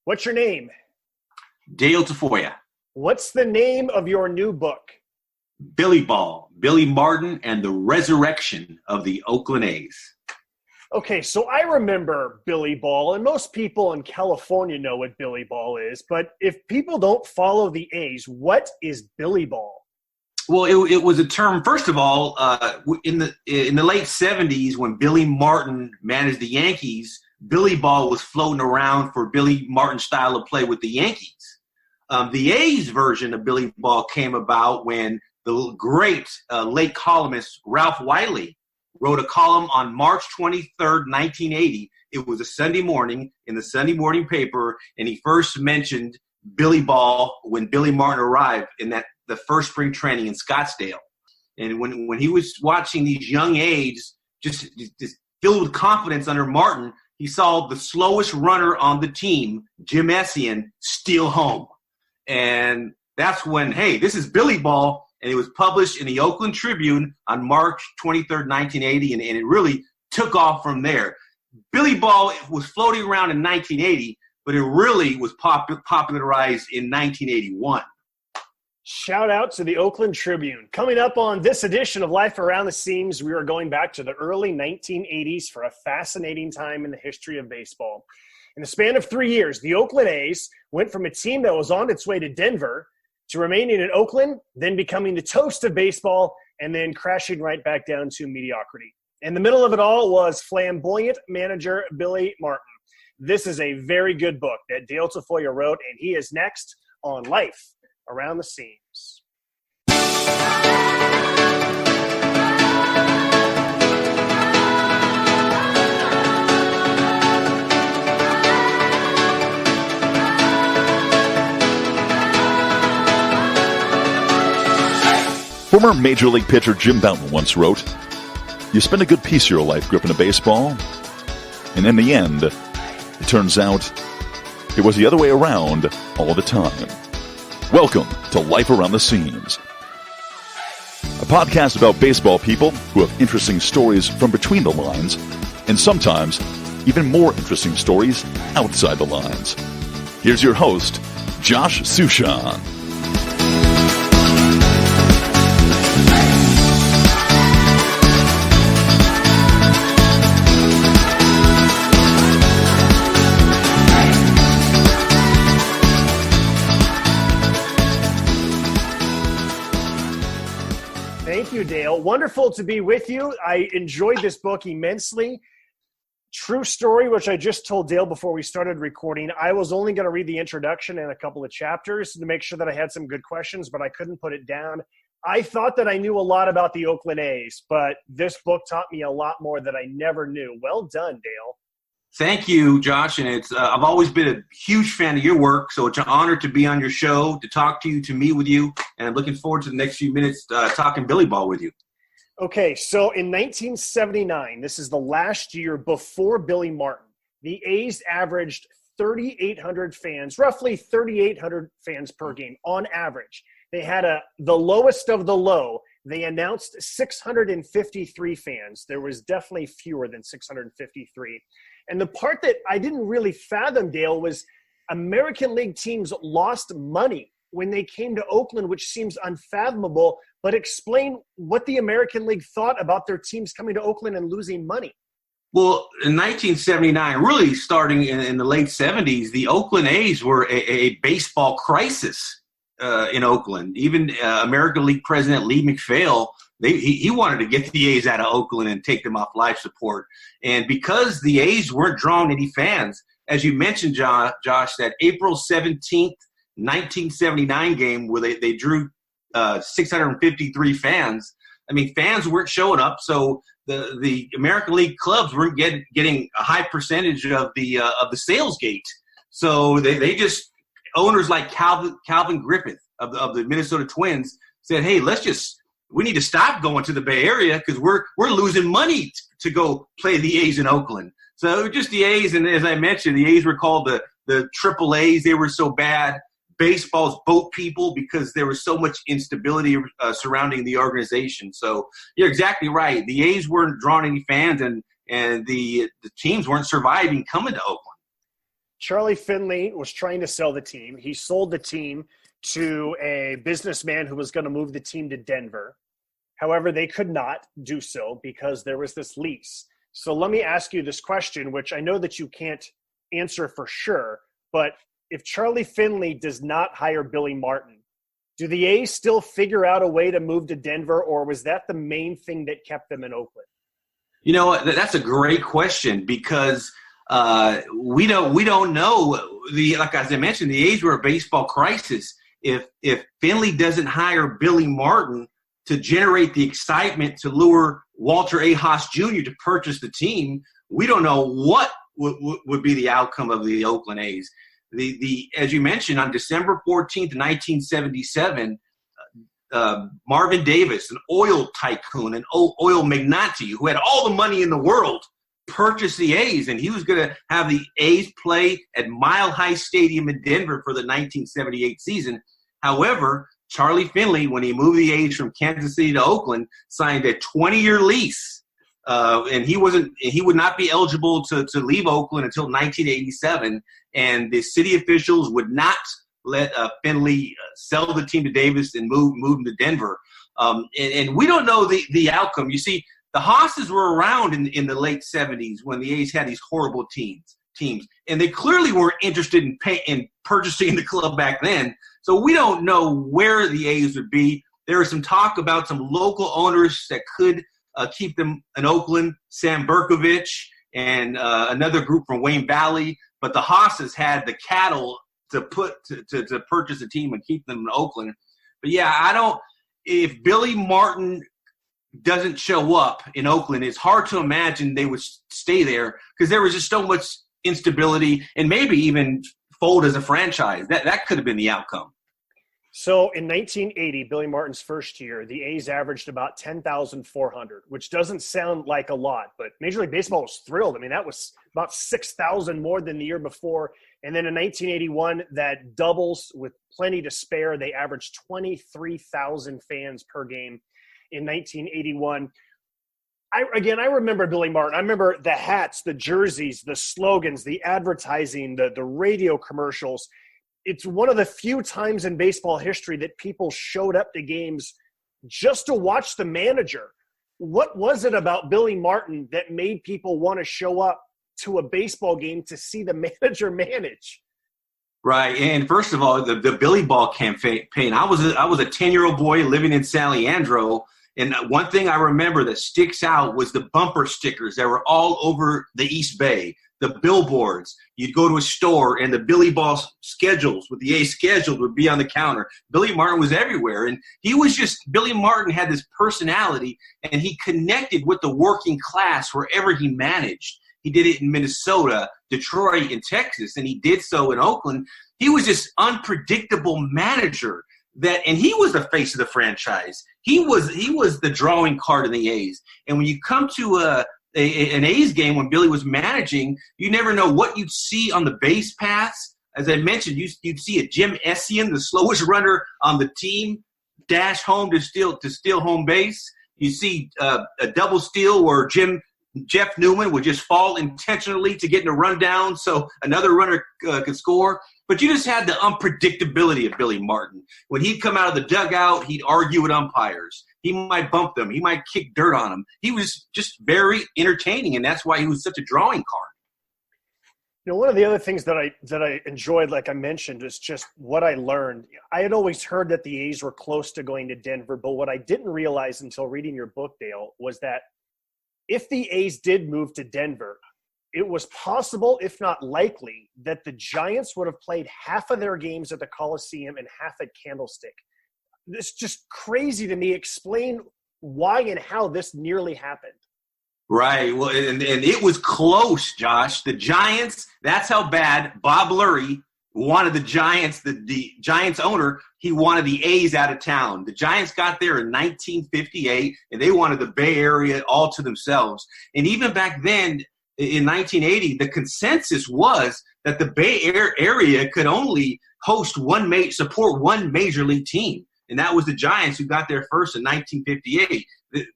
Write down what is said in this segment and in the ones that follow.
What's your name? Dale Tafoya. What's the name of your new book? Billy Ball, Billy Martin, and the Resurrection of the Oakland A's. Okay, so I remember Billy Ball, and most people in California know what Billy Ball is, but if people don't follow the A's, what is Billy Ball? Well, it was a term, first of all, in the late 70s when Billy Martin managed the Yankees, Billy Ball was floating around for Billy Martin's style of play with the Yankees. The A's version of Billy Ball came about when the great late columnist Ralph Wiley wrote a column on March 23rd, 1980. It was a Sunday morning in the Sunday morning paper, and he first mentioned Billy Ball when Billy Martin arrived in the first spring training in Scottsdale. And when he was watching these young A's just filled with confidence under Martin, he saw the slowest runner on the team, Jim Essien, steal home. And that's when, hey, this is Billy Ball. And it was published in the Oakland Tribune on March 23rd, 1980, and it really took off from there. Billy Ball was floating around in 1980, but it really was popularized in 1981. Shout out to the Oakland Tribune. Coming up on this edition of Life Around the Seams, we are going back to the early 1980s for a fascinating time in the history of baseball. In the span of 3 years, the Oakland A's went from a team that was on its way to Denver to remaining in Oakland, then becoming the toast of baseball, and then crashing right back down to mediocrity. In the middle of it all was flamboyant manager Billy Martin. This is a very good book that Dale Tafoya wrote, and he is next on Life Around the Seams. Former Major League pitcher Jim Bouton once wrote, "You spend a good piece of your life gripping a baseball, and in the end, it turns out it was the other way around all the time." Welcome to Life Around the Seams, a podcast about baseball people who have interesting stories from between the lines, and sometimes even more interesting stories outside the lines. Here's your host, Josh Sushan. Thank you, Dale. Wonderful to be with you. I enjoyed this book immensely. True story, which I just told Dale before we started recording. I was only going to read the introduction and a couple of chapters to make sure that I had some good questions, but I couldn't put it down. I thought that I knew a lot about the Oakland A's, but this book taught me a lot more that I never knew. Well done, Dale. Thank you, Josh, and I've always been a huge fan of your work, so it's an honor to be on your show, to talk to you, to meet with you, and I'm looking forward to the next few minutes talking Billy Ball with you. Okay, so in 1979, this is the last year before Billy Martin, the A's averaged 3,800 fans, roughly 3,800 fans per game on average. They had the lowest of the low. They announced 653 fans. There was definitely fewer than 653. And the part that I didn't really fathom, Dale, was American League teams lost money when they came to Oakland, which seems unfathomable. But explain what the American League thought about their teams coming to Oakland and losing money. Well, in 1979, really starting in the late 70s, the Oakland A's were a baseball crisis in Oakland. Even American League President Lee McPhail, he wanted to get the A's out of Oakland and take them off life support. And because the A's weren't drawing any fans, as you mentioned, Josh, that April 17th, 1979 game where they drew 653 fans. I mean, fans weren't showing up, so the American League clubs weren't getting a high percentage of the sales gate. So they just, owners like Calvin Griffith of the Minnesota Twins said, "Hey, we need to stop going to the Bay Area because we're losing money to go play the A's in Oakland." So just the A's, and as I mentioned, the A's were called the Triple A's. They were so bad. Baseball's boat people because there was so much instability surrounding the organization. So you're exactly right. The A's weren't drawing any fans, and the teams weren't surviving coming to Oakland. Charlie Finley was trying to sell the team. He sold the team to a businessman who was going to move the team to Denver. However, they could not do so because there was this lease. So let me ask you this question, which I know that you can't answer for sure, but if Charlie Finley does not hire Billy Martin, do the A's still figure out a way to move to Denver, or was that the main thing that kept them in Oakland? You know, that's a great question because we don't know. Like as I mentioned, the A's were a baseball crisis. If Finley doesn't hire Billy Martin to generate the excitement to lure Walter A. Haas Jr. to purchase the team, we don't know what would be the outcome of the Oakland A's. As you mentioned, on December 14th, 1977, Marvin Davis, an oil tycoon, an oil magnate who had all the money in the world, purchased the A's, and he was going to have the A's play at Mile High Stadium in Denver for the 1978 season. However, Charlie Finley, when he moved the A's from Kansas City to Oakland, signed a 20-year lease, and he would not be eligible to leave Oakland until 1987. And the city officials would not let Finley sell the team to Davis and move him to Denver. And we don't know the outcome. You see, the Hosses were around in the late 70s when the A's had these horrible teams, and they clearly weren't interested in purchasing the club back then. So we don't know where the A's would be. There was some talk about some local owners that could keep them in Oakland, Sam Berkovich and another group from Wayne Valley. But the Hosses had the cattle to purchase a team and keep them in Oakland. But yeah, if Billy Martin doesn't show up in Oakland, it's hard to imagine they would stay there because there was just so much instability and maybe even fold as a franchise. That could have been the outcome. So in 1980, Billy Martin's first year, the A's averaged about 10,400, which doesn't sound like a lot, but Major League Baseball was thrilled. I mean, that was about 6,000 more than the year before. And then in 1981, that doubles with plenty to spare. They averaged 23,000 fans per game in 1981. I remember Billy Martin. I remember the hats, the jerseys, the slogans, the advertising, the radio commercials. It's one of the few times in baseball history that people showed up to games just to watch the manager. What was it about Billy Martin that made people want to show up to a baseball game to see the manager manage? Right. And first of all, the Billy Ball campaign, I was a 10-year-old boy living in San Leandro. And one thing I remember that sticks out was the bumper stickers that were all over the East Bay, the billboards. You'd go to a store and the Billy Ball schedules with the A scheduled would be on the counter. Billy Martin was everywhere. And Billy Martin had this personality, and he connected with the working class wherever he managed. He did it in Minnesota, Detroit, and Texas, and he did so in Oakland. He was this unpredictable manager and he was the face of the franchise. He was the drawing card in the A's. And when you come to an A's game when Billy was managing, you never know what you'd see on the base paths. As I mentioned, you'd see a Jim Essien, the slowest runner on the team, dash home to steal home base. You see a double steal where Jeff Newman would just fall intentionally to get in a rundown so another runner could score. But you just had the unpredictability of Billy Martin. When he'd come out of the dugout, he'd argue with umpires. He might bump them. He might kick dirt on them. He was just very entertaining, and that's why he was such a drawing card. You know, one of the other things that I enjoyed, like I mentioned, is just what I learned. I had always heard that the A's were close to going to Denver, but what I didn't realize until reading your book, Dale, was that if the A's did move to Denver, it was possible, if not likely, that the Giants would have played half of their games at the Coliseum and half at Candlestick. It's just crazy to me. Explain why and how this nearly happened. Right. Well, and it was close, Josh. The Giants, that's how bad Bob Lurie wanted the Giants, the Giants owner, he wanted the A's out of town. The Giants got there in 1958, and they wanted the Bay Area all to themselves. And even back then, in 1980, the consensus was that the Bay Area could only support one major league team, and that was the Giants, who got there first in 1958.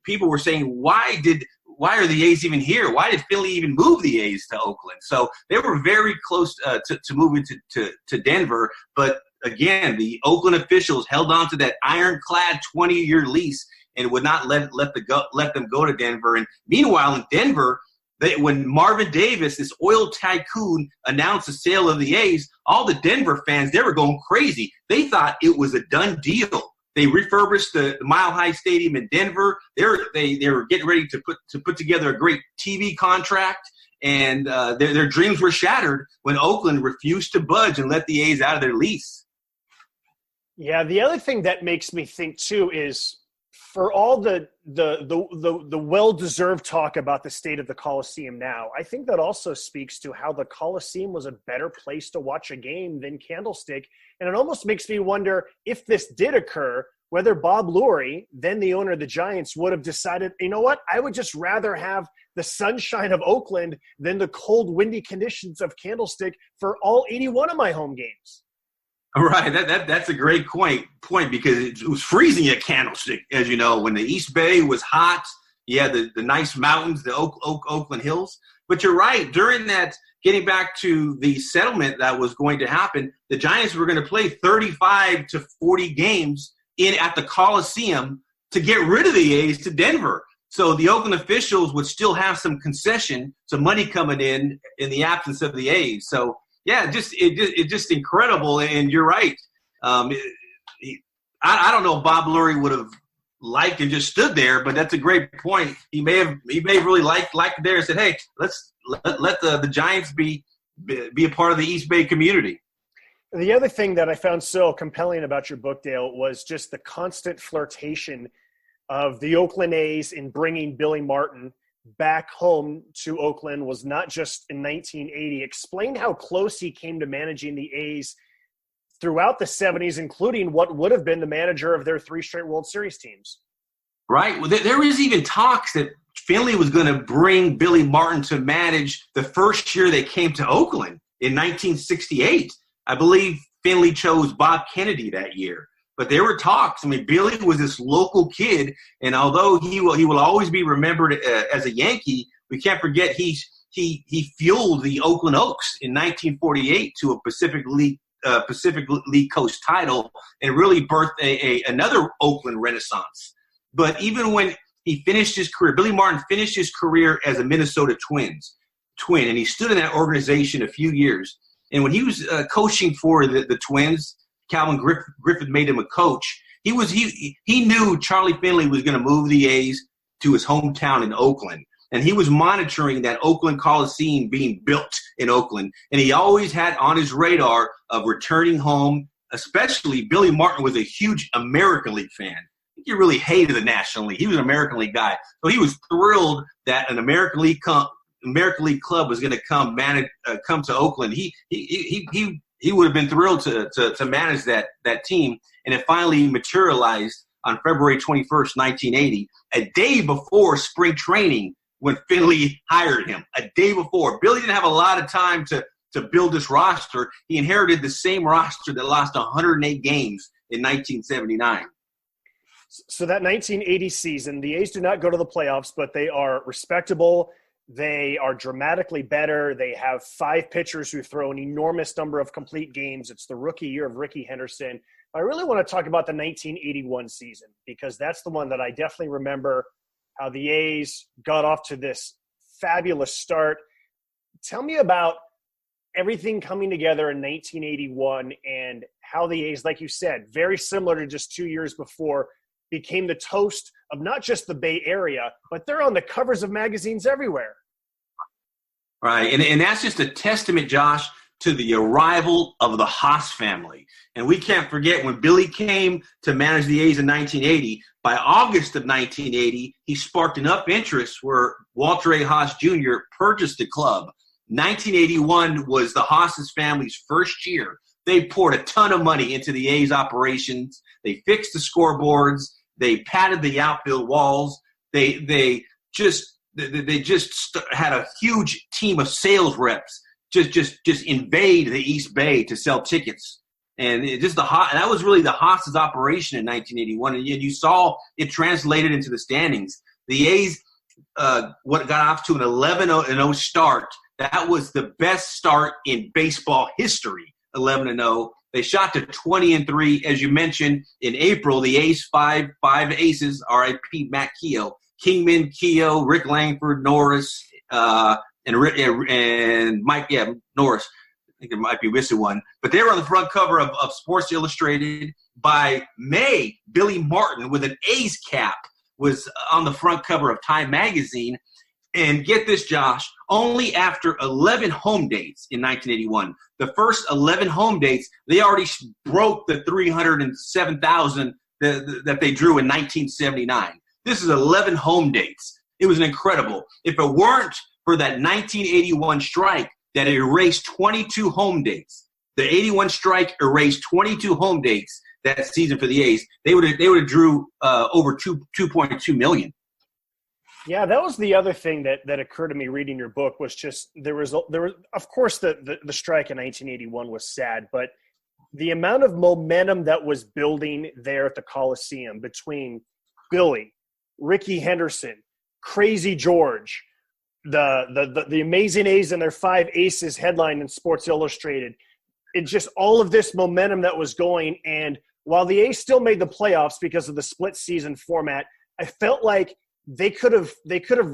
People were saying, why why are the A's even here? Why did Finley even move the A's to Oakland? So they were very close to moving to Denver. But again, the Oakland officials held on to that ironclad 20-year lease and would not let them go to Denver. And meanwhile, in Denver, when Marvin Davis, this oil tycoon, announced the sale of the A's, all the Denver fans, they were going crazy. They thought it was a done deal. They refurbished the Mile High Stadium in Denver. They were getting ready to put together a great TV contract, and their dreams were shattered when Oakland refused to budge and let the A's out of their lease. Yeah, the other thing that makes me think too is, for all the well-deserved talk about the state of the Coliseum now, I think that also speaks to how the Coliseum was a better place to watch a game than Candlestick. And it almost makes me wonder, if this did occur, whether Bob Lurie, then the owner of the Giants, would have decided, you know what, I would just rather have the sunshine of Oakland than the cold, windy conditions of Candlestick for all 81 of my home games. Right, that's a great point because it was freezing at Candlestick, as you know, when the East Bay was hot. Yeah, the nice mountains, the Oakland Hills. But you're right. During that, getting back to the settlement that was going to happen, the Giants were going to play 35 to 40 games at the Coliseum to get rid of the A's to Denver. So the Oakland officials would still have some concession, some money coming in the absence of the A's. So yeah, it's just incredible, and you're right. I don't know if Bob Lurie would have liked and just stood there, but that's a great point. He may have really liked it there and said, "Hey, let's let the Giants be a part of the East Bay community." The other thing that I found so compelling about your book, Dale, was just the constant flirtation of the Oakland A's in bringing Billy Martin back home to Oakland. Was not just in 1980. Explain how close he came to managing the A's throughout the 70s, including what would have been the manager of their 3 straight World Series teams. Right. Well, there was even talks that Finley was going to bring Billy Martin to manage the first year they came to Oakland in 1968. I believe Finley chose Bob Kennedy that year. But there were talks. I mean, Billy was this local kid, and although he will always be remembered as a Yankee, we can't forget he fueled the Oakland Oaks in 1948 to a Pacific League Coast title, and really birthed another Oakland renaissance. But even when he finished his career, Billy Martin finished his career as a Minnesota twin, and he stood in that organization a few years. And when he was coaching for the Twins, Calvin Griffith made him a coach. He knew Charlie Finley was going to move the A's to his hometown in Oakland, and he was monitoring that Oakland Coliseum being built in Oakland. And he always had on his radar of returning home. Especially Billy Martin was a huge American League fan. He really hated the National League. He was an American League guy, so he was thrilled that an American League club was going to come to Oakland. He would have been thrilled to manage that team, and it finally materialized on February 21st, 1980, a day before spring training when Finley hired him. A day before. Billy didn't have a lot of time to build this roster. He inherited the same roster that lost 108 games in 1979. So that 1980 season, the A's do not go to the playoffs, but they are respectable. They are dramatically better. They have 5 pitchers who throw an enormous number of complete games. It's the rookie year of Rickey Henderson. I really want to talk about the 1981 season because that's the one that I definitely remember how the A's got off to this fabulous start. Tell me about everything coming together in 1981 and how the A's, like you said, very similar to just 2 years before, became the toast of not just the Bay Area, but they're on the covers of magazines everywhere. Right, and that's just a testament, Josh, to the arrival of the Haas family. And we can't forget when Billy came to manage the A's in 1980, by August of 1980, he sparked enough interest where Walter A. Haas Jr. purchased the club. 1981 was the Haas family's first year. They poured a ton of money into the A's operations. They fixed the scoreboards. They padded the outfield walls. They just had a huge team of sales reps just invade the East Bay to sell tickets. And that was really the Haas's operation in 1981. And you saw it translated into the standings. The A's what got off to an 11-0 start. That was the best start in baseball history, 11-0. They shot to 20-3, as you mentioned. In April, the A's five aces, R.I.P. Matt Keogh, Kingman, Keogh, Rick Langford, Norris, and Mike, Norris. I think there might be missing one. But they were on the front cover of Sports Illustrated. By May, Billy Martin, with an A's cap, was on the front cover of Time magazine. And get this, Josh, only after 11 home dates in 1981, the first 11 home dates, they already broke the 307,000 that they drew in 1979. This is 11 home dates. It was incredible. If it weren't for that 1981 strike that erased 22 home dates, the 81 strike erased 22 home dates that season for the A's, they would have drew over 2.2 million. Yeah, that was the other thing that occurred to me reading your book was just there was of course the strike in 1981 was sad, but the amount of momentum that was building there at the Coliseum between Billy, Rickey Henderson, Crazy George, the amazing A's and their 5 aces headline in Sports Illustrated, it just all of this momentum that was going. And while the A's still made the playoffs because of the split season format, I felt like they could have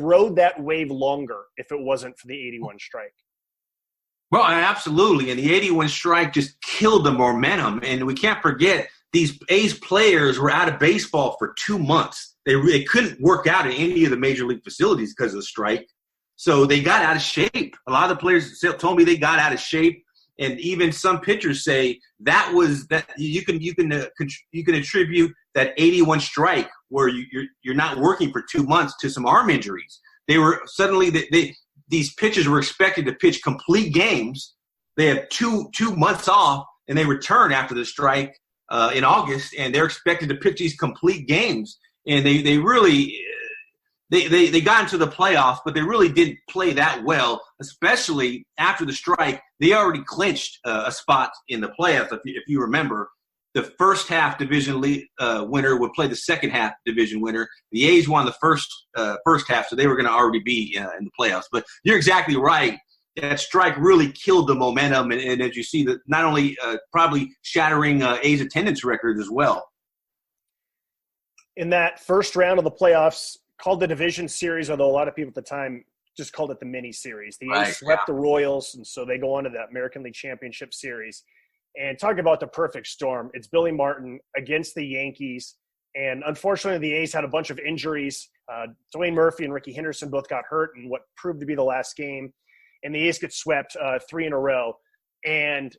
rode that wave longer if it wasn't for the 81 strike. Well, absolutely. And the 81 strike just killed the momentum. And we can't forget these A's players were out of baseball for 2 months. They couldn't work out in any of the major league facilities because of the strike. So they got out of shape. A lot of the players told me they got out of shape. And even some pitchers say that you can attribute that 81 strike where you're not working for 2 months to some arm injuries. They were suddenly these pitchers were expected to pitch complete games. They had two months off, and they return after the strike in August, and they're expected to pitch these complete games. And they really they got into the playoffs, but they really didn't play that well, especially after the strike. They already clinched a spot in the playoffs. If you remember, the first half division winner would play the second half division winner. The A's won the first half, so they were going to already be in the playoffs. But you're exactly right. That strike really killed the momentum, and as you see, that not only probably shattering A's attendance records as well. In that first round of the playoffs, called the Division Series, although a lot of people at the time just called it the mini series. The A's swept the Royals, and so they go on to the American League Championship Series. And talking about the perfect storm, it's Billy Martin against the Yankees. And unfortunately, the A's had a bunch of injuries. Dwayne Murphy and Rickey Henderson both got hurt in what proved to be the last game. And the A's get swept 3 in a row. And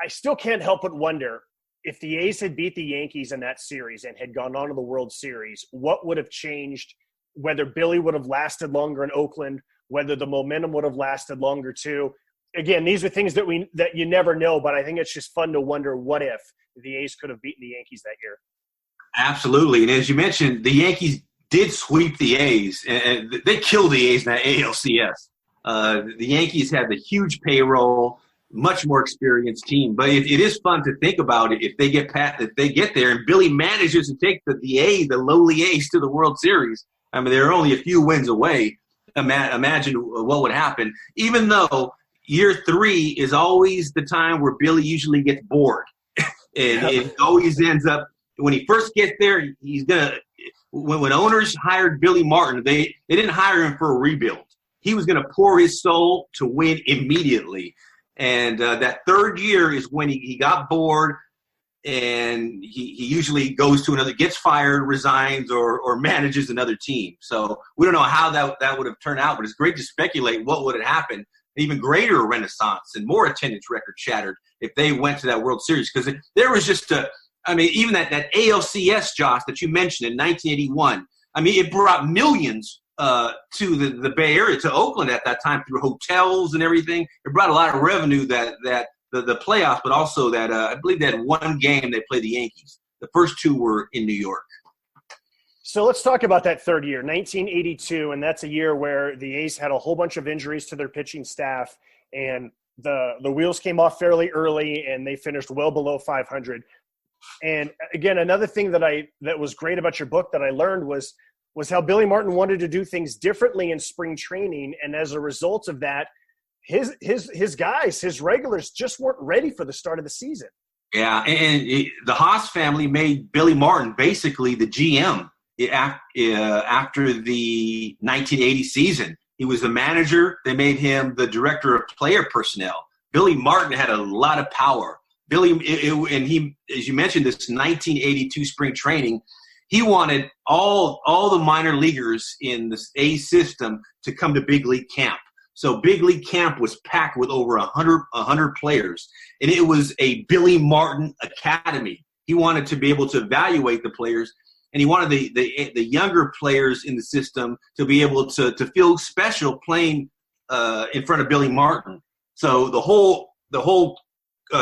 I still can't help but wonder, if the A's had beat the Yankees in that series and had gone on to the World Series, what would have changed? Whether Billy would have lasted longer in Oakland, whether the momentum would have lasted longer too. Again, these are things that you never know, but I think it's just fun to wonder what if the A's could have beaten the Yankees that year. Absolutely. And as you mentioned, the Yankees did sweep the A's, and they killed the A's in that ALCS. The Yankees had the huge payroll, much more experienced team. But it is fun to think about it if they get there and Billy manages to take the lowly A's to the World Series. I mean, they're only a few wins away. Imagine what would happen. Even though year 3 is always the time where Billy usually gets bored. And it always ends up, when he first gets there, he's going to – when owners hired Billy Martin, they didn't hire him for a rebuild. He was going to pour his soul to win immediately. And that third year is when he got bored, and he usually goes to another, gets fired, resigns, or manages another team. So we don't know how that would have turned out, but it's great to speculate what would have happened. Even greater renaissance and more attendance record shattered if they went to that World Series. Because there was just even that ALCS, Josh, that you mentioned in 1981, I mean, it brought millions to the Bay Area, to Oakland at that time, through hotels and everything. It brought a lot of revenue that the playoffs, but also that I believe they had one game they played the Yankees. The first 2 were in New York. So let's talk about that third year, 1982, and that's a year where the A's had a whole bunch of injuries to their pitching staff, and the wheels came off fairly early, and they finished well below 500. And again, another thing that was great about your book that I learned was was how Billy Martin wanted to do things differently in spring training. And as a result of that, his guys, his regulars just weren't ready for the start of the season. Yeah, and the Haas family made Billy Martin basically the GM after the 1980 season. He was the manager. They made him the director of player personnel. Billy Martin had a lot of power. And he, as you mentioned, this 1982 spring training, he wanted all the minor leaguers in the A system to come to big league camp. So big league camp was packed with over 100 players, and it was a Billy Martin academy. He wanted to be able to evaluate the players, and he wanted the younger players in the system to be able to feel special playing in front of Billy Martin. So the whole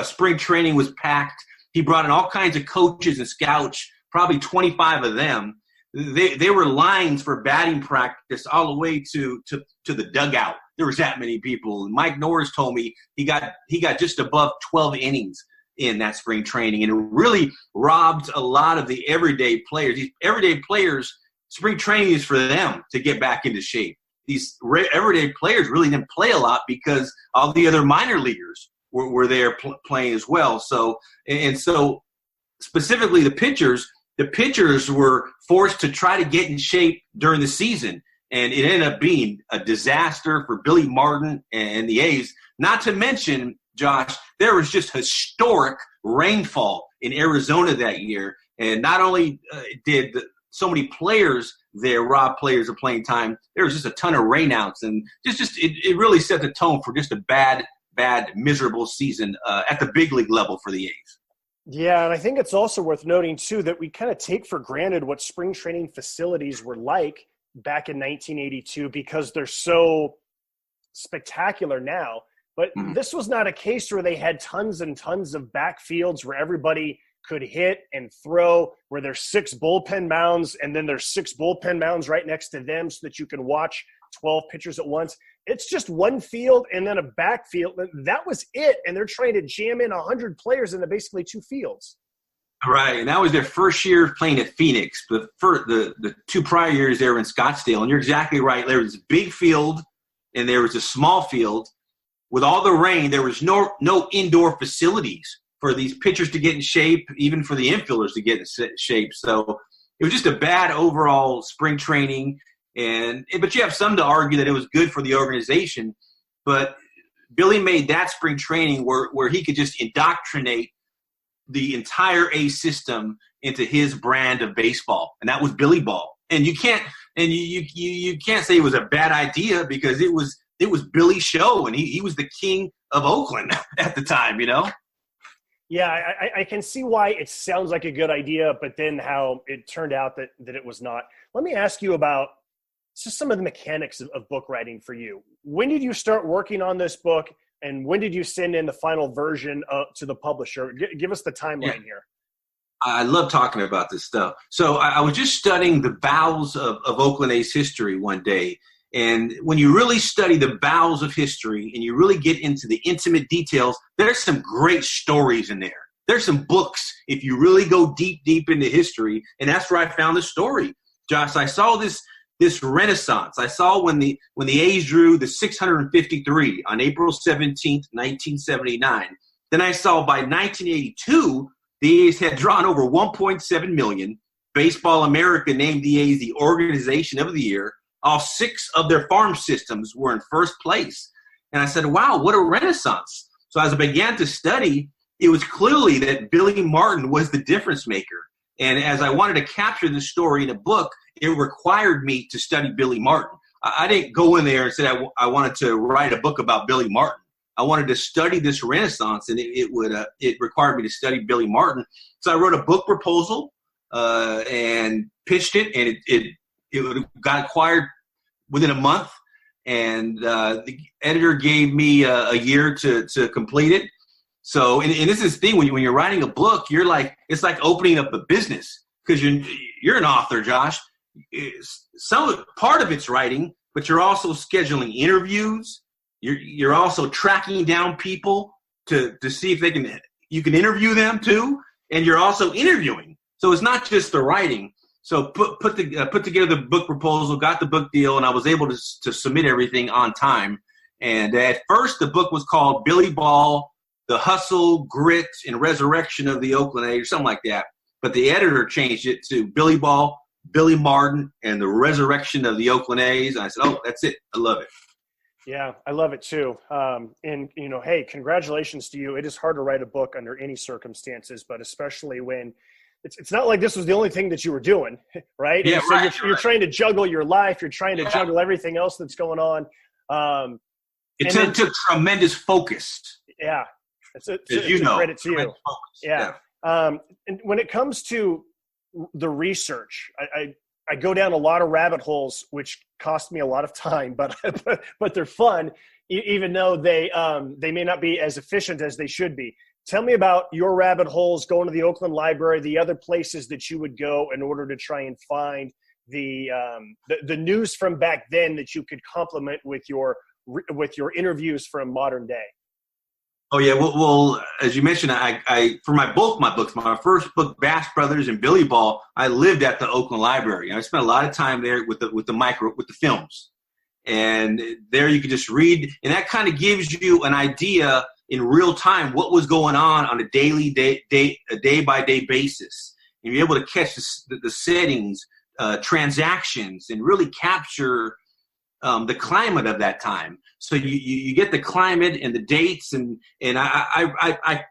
spring training was packed. He brought in all kinds of coaches and scouts, probably 25 of them. They were lines for batting practice all the way to the dugout. There was that many people. And Mike Norris told me he got just above 12 innings in that spring training, and it really robbed a lot of the everyday players. These everyday players, spring training is for them to get back into shape. These everyday players really didn't play a lot because all the other minor leaguers were there playing as well. So specifically the pitchers were forced to try to get in shape during the season. And it ended up being a disaster for Billy Martin and the A's. Not to mention, Josh, there was just historic rainfall in Arizona that year. And not only did so many players there rob players of playing time, there was just a ton of rainouts. And it really set the tone for just a bad, miserable season at the big league level for the A's. Yeah, and I think it's also worth noting, too, that we kind of take for granted what spring training facilities were like back in 1982 because they're so spectacular now. But this was not a case where they had tons and tons of backfields where everybody could hit and throw, where there's 6 bullpen mounds and then there's 6 bullpen mounds right next to them so that you can watch 12 pitchers at once. It's just one field and then a backfield. That was it. And they're trying to jam in 100 players into basically 2 fields. Right, and that was their first year playing at Phoenix. But for the 2 prior years, they were in Scottsdale. And you're exactly right. There was a big field and there was a small field. With all the rain, there was no indoor facilities for these pitchers to get in shape, even for the infielders to get in shape. So it was just a bad overall spring training. But you have some to argue that it was good for the organization. But Billy made that spring training where he could just indoctrinate the entire A system into his brand of baseball, and that was Billy Ball. And you can't say it was a bad idea because it was Billy's show, and he was the king of Oakland at the time, you know? Yeah, I can see why it sounds like a good idea, but then how it turned out that it was not. Let me ask you about just some of the mechanics of book writing for you. When did you start working on this book, and when did you send in the final version to the publisher? Give us the timeline here. I love talking about this stuff. So I was just studying the bowels of Oakland A's history one day. And when you really study the bowels of history and you really get into the intimate details, there's some great stories in there. There's some books if you really go deep into history. And that's where I found the story. Josh, I saw this renaissance. I saw when the A's drew the 653 on April 17th, 1979. Then I saw by 1982, the A's had drawn over 1.7 million. Baseball America named the A's the organization of the year. All 6 of their farm systems were in first place. And I said, wow, what a renaissance. So as I began to study, it was clearly that Billy Martin was the difference maker. And as I wanted to capture the story in a book, it required me to study Billy Martin. I didn't go in there and say I wanted to write a book about Billy Martin. I wanted to study this renaissance, and it required me to study Billy Martin. So I wrote a book proposal and pitched it, and it got acquired within a month. And the editor gave me a year to complete it. So, and this is the thing, when you're writing a book, it's like opening up a business because you're an author, Josh. Part of it's writing, but you're also scheduling interviews. You're also tracking down people to see if you can interview them too, and you're also interviewing. So it's not just the writing. So put together the book proposal, got the book deal, and I was able to submit everything on time. And at first, the book was called Billy Ball, The Hustle, Grit, and Resurrection of the Oakland A, or something like that. But the editor changed it to Billy Ball, Billy Martin, and the Resurrection of the Oakland A's. And I said, oh, that's it. I love it. Yeah, I love it too. And, hey, congratulations to you. It is hard to write a book under any circumstances, but especially when it's not like this was the only thing that you were doing, right? Yeah, so you're trying to juggle your life. You're trying to juggle everything else that's going on. It took tremendous focus. Yeah. It's a credit to you. Yeah. And when it comes to the research, I go down a lot of rabbit holes, which cost me a lot of time, but they're fun, even though they may not be as efficient as they should be. Tell me about your rabbit holes, going to the Oakland Library, the other places that you would go in order to try and find the news from back then that you could complement with your interviews from modern day. Oh yeah, well, as you mentioned, I for both my books, my first book, Bass Brothers and Billy Ball, I lived at the Oakland Library. I spent a lot of time there with the films, and there you could just read, and that kind of gives you an idea in real time what was going on a day by day basis, and you're able to catch the settings, transactions, and really capture the climate of that time. So you get the climate and the dates, and I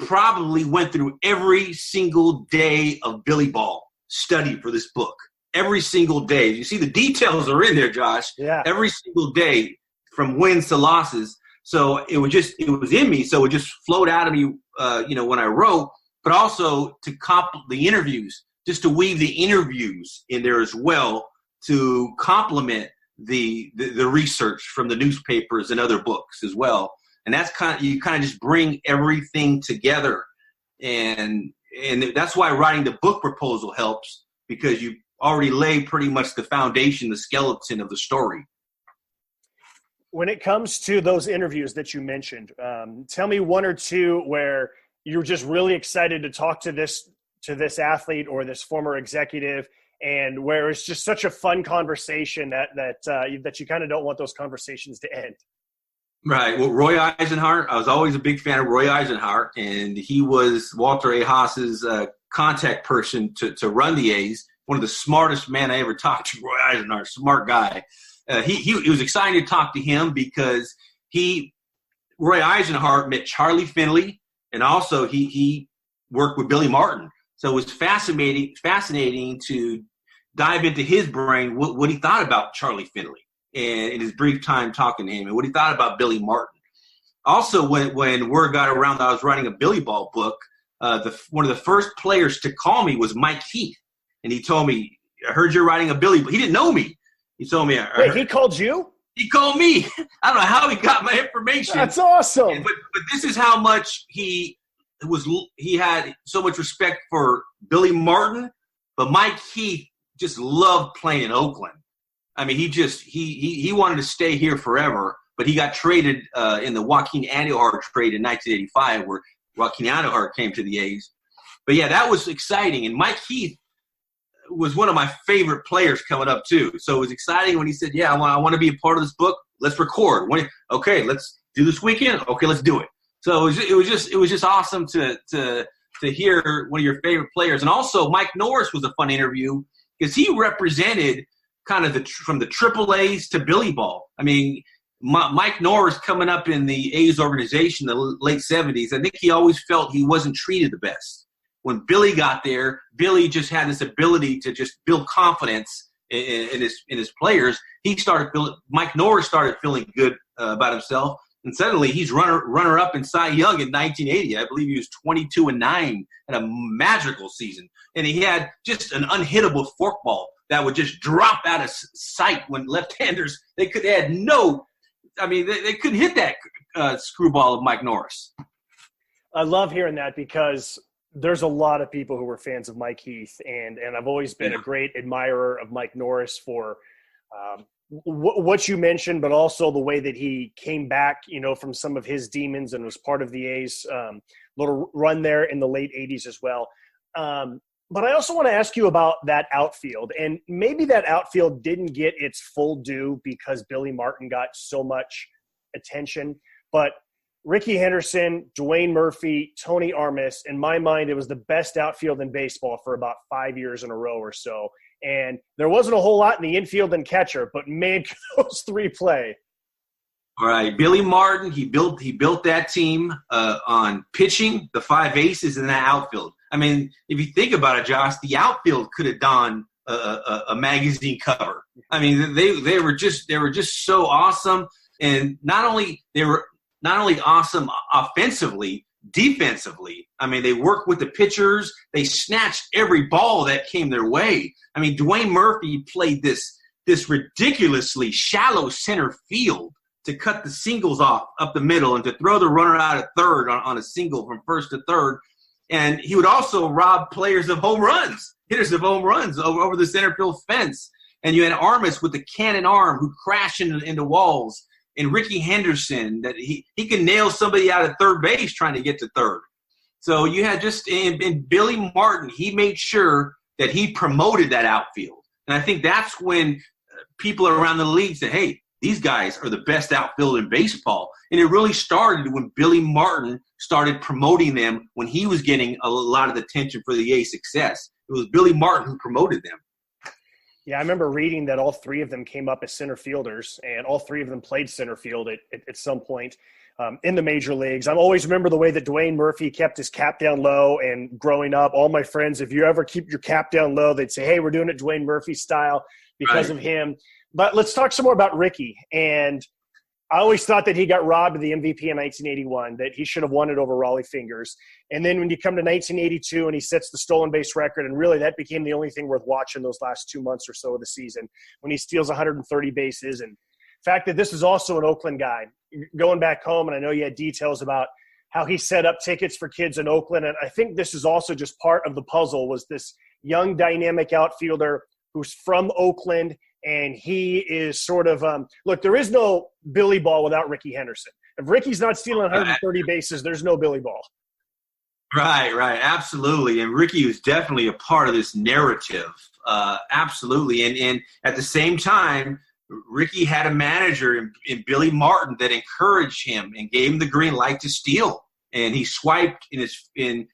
probably went through every single day of Billy Ball study for this book. Every single day. You see the details are in there, Josh. Yeah. Every single day from wins to losses. So it was in me. So it just flowed out of me, when I wrote, but also to the interviews, just to weave the interviews in there as well to complement the research from the newspapers and other books as well. And that's you just bring everything together. And that's why writing the book proposal helps, because you already lay pretty much the foundation, the skeleton of the story. When it comes to those interviews that you mentioned, tell me one or two where you're just really excited to talk to this athlete or this former executive, and where it's just such a fun conversation that you kind of don't want those conversations to end. Right. Well, Roy Eisenhart, I was always a big fan of Roy Eisenhart, and he was Walter A. Haas's contact person to run the A's. One of the smartest men I ever talked to, Roy Eisenhart, smart guy. He was excited to talk to him because Roy Eisenhart met Charlie Finley, and also he worked with Billy Martin. So it was fascinating to dive into his brain, what he thought about Charlie Finley, and in his brief time talking to him, and what he thought about Billy Martin. Also, when word got around that I was writing a Billy Ball book, one of the first players to call me was Mike Heath, and he told me, "I heard you're writing a Billy Ball." He didn't know me. He told me. Wait, he called you? He called me. I don't know how he got my information. That's awesome. But this is how much he had so much respect for Billy Martin, but Mike Heath just loved playing in Oakland. I mean, he wanted to stay here forever, but he got traded in the Joaquin Andujar trade in 1985, where Joaquin Andujar came to the A's. But yeah, that was exciting. And Mike Heath was one of my favorite players coming up too. So it was exciting when he said, "Yeah, I want to be a part of this book. Let's record." Okay, let's do this weekend. Okay, let's do it. So it was just awesome to hear one of your favorite players. And also Mike Norris was a fun interview because he represented kind of from the Triple A's to Billy Ball. I mean, Mike Norris coming up in the A's organization in the late 70s, I think he always felt he wasn't treated the best. When Billy got there, Billy just had this ability to just build confidence in his players. Mike Norris started feeling good about himself. And suddenly he's runner-up in Cy Young in 1980. I believe he was 22-9 in a magical season. And he had just an unhittable forkball that would just drop out of sight when left-handers, they couldn't hit that screwball of Mike Norris. I love hearing that because there's a lot of people who were fans of Mike Heath, and I've always been a great admirer of Mike Norris for what you mentioned, but also the way that he came back, from some of his demons and was part of the A's little run there in the late 80s as well. But I also want to ask you about that outfield. And maybe that outfield didn't get its full due because Billy Martin got so much attention. But Rickey Henderson, Dwayne Murphy, Tony Armas, in my mind, it was the best outfield in baseball for about 5 years in a row or so. And there wasn't a whole lot in the infield and catcher, but man, could those three play. All right, Billy Martin, he built that team on pitching, the 5 aces, and that outfield. I mean, if you think about it, Josh, the outfield could have done a magazine cover. I mean, they were just so awesome, and not only awesome offensively, defensively. I mean, they worked with the pitchers. They snatched every ball that came their way. I mean, Dwayne Murphy played this ridiculously shallow center field to cut the singles off up the middle and to throw the runner out at third on a single from first to third. And he would also rob players of home runs, hitters of home runs over the center field fence. And you had Armas with the cannon arm who crashed into walls. And Rickey Henderson, that he could nail somebody out at third base trying to get to third. So you had in Billy Martin, he made sure that he promoted that outfield. And I think that's when people around the league said, hey, these guys are the best outfield in baseball. And it really started when Billy Martin started promoting them when he was getting a lot of the attention for the A's success. It was Billy Martin who promoted them. Yeah, I remember reading that all 3 of them came up as center fielders, and all 3 of them played center field at some point in the major leagues. I always remember the way that Dwayne Murphy kept his cap down low, and growing up, all my friends, if you ever keep your cap down low, they'd say, hey, we're doing it Dwayne Murphy style because of him. But let's talk some more about Rickey. And I always thought that he got robbed of the MVP in 1981, that he should have won it over Raleigh Fingers. And then when you come to 1982 and he sets the stolen base record, and really that became the only thing worth watching those last 2 months or so of the season, when he steals 130 bases. And the fact that this is also an Oakland guy, going back home, and I know you had details about how he set up tickets for kids in Oakland. And I think this is also just part of the puzzle, was this young dynamic outfielder who's from Oakland. And he is sort of look, there is no Billy Ball without Rickey Henderson. If Rickey's not stealing 130 bases, there's no Billy Ball. Right, absolutely. And Rickey was definitely a part of this narrative, absolutely. And at the same time, Rickey had a manager in Billy Martin that encouraged him and gave him the green light to steal. And he swiped in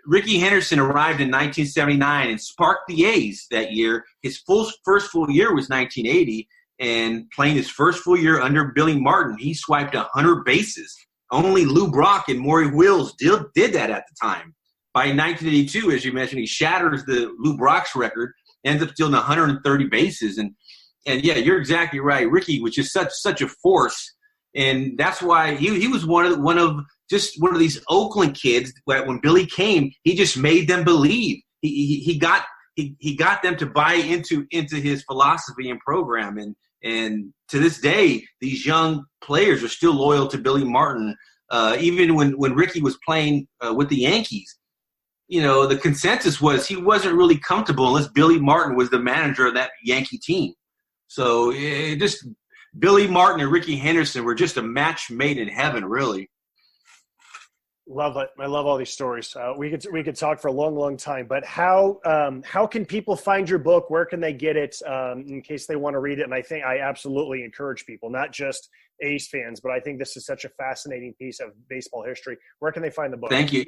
Rickey Henderson arrived in 1979 and sparked the A's that year. His first full year was 1980, and playing his first full year under Billy Martin, he swiped 100 bases. Only Lou Brock and Maury Wills did that at the time. By 1982, as you mentioned, he shatters the Lou Brock's record, ends up stealing 130 bases. And yeah, you're exactly right. Rickey was just such a force, and that's why he was one of these Oakland kids. When Billy came, he just made them believe. He got them to buy into his philosophy and program. And to this day, these young players are still loyal to Billy Martin. Even when Rickey was playing with the Yankees, the consensus was he wasn't really comfortable unless Billy Martin was the manager of that Yankee team. So Billy Martin and Rickey Henderson were just a match made in heaven, really. Love it. I love all these stories. We could talk for a long, long time. But how can people find your book? Where can they get it in case they want to read it? And I think I absolutely encourage people, not just A's fans, but I think this is such a fascinating piece of baseball history. Where can they find the book? Thank you.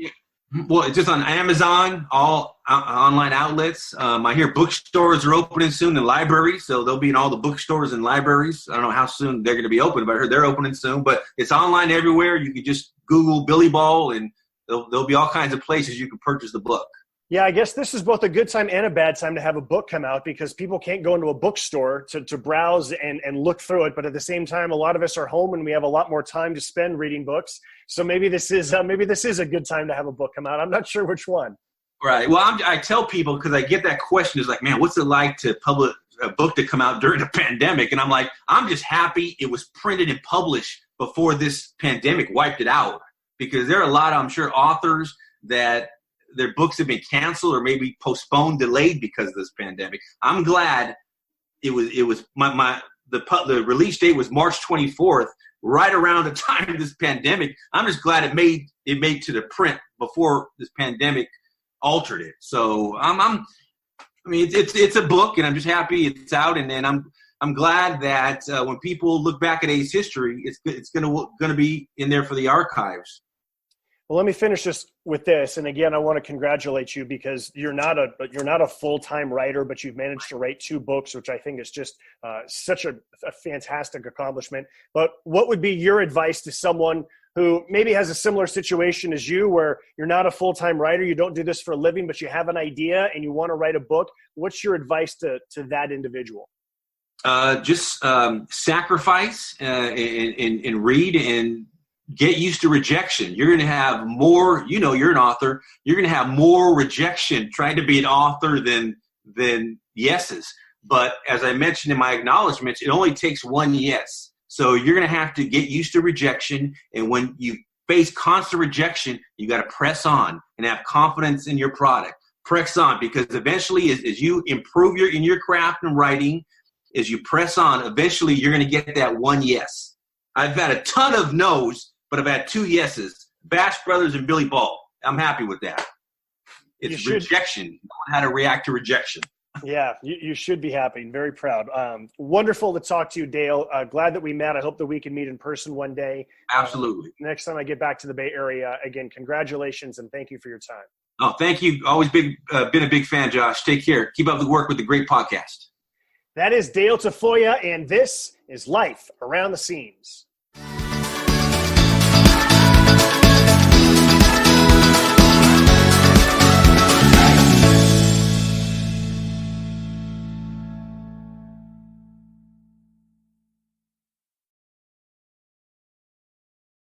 Well, it's just on Amazon, all online outlets. I hear bookstores are opening soon and libraries, so they'll be in all the bookstores and libraries. I don't know how soon they're going to be open, but I heard they're opening soon. But it's online everywhere. You can just Google Billy Ball, and there'll be all kinds of places you can purchase the book. Yeah, I guess this is both a good time and a bad time to have a book come out because people can't go into a bookstore to browse and look through it. But at the same time, a lot of us are home and we have a lot more time to spend reading books. So maybe this is a good time to have a book come out. I'm not sure which one. Right. Well, I tell people because I get that question is like, man, what's it like to publish a book to come out during the pandemic? And I'm like, I'm just happy it was printed and published before this pandemic wiped it out because there are a lot of, I'm sure, authors that their books have been canceled or maybe postponed, delayed because of this pandemic. I'm glad it was the release date was March 24th, right around the time of this pandemic. I'm just glad it made to the print before this pandemic altered it. So it's a book, and I'm just happy it's out, and I'm glad that when people look back at A's history, it's gonna be in there for the archives. Well, let me finish this with this. And again, I want to congratulate you because you're not a full-time writer, but you've managed to write 2 books, which I think is just such a fantastic accomplishment. But what would be your advice to someone who maybe has a similar situation as you, where you're not a full-time writer, you don't do this for a living, but you have an idea and you want to write a book? What's your advice to that individual? Just sacrifice and read and get used to rejection. You're going to have more, you're an author. You're going to have more rejection trying to be an author than yeses. But as I mentioned in my acknowledgments, it only takes one yes. So you're going to have to get used to rejection. And when you face constant rejection, you got to press on and have confidence in your product. Press on, because eventually as you improve in your craft and writing, as you press on, eventually you're going to get that one yes. I've had a ton of no's, but I've had 2 yeses, Bash Brothers and Billy Ball. I'm happy with that. It's rejection. Knowing how to react to rejection. Yeah, you should be happy and very proud. Wonderful to talk to you, Dale. Glad that we met. I hope that we can meet in person one day. Absolutely. Next time I get back to the Bay Area. Again, congratulations and thank you for your time. Oh, thank you. Always been a big fan, Josh. Take care. Keep up the work with the great podcast. That is Dale Tafoya, and this is Life Around the Seams.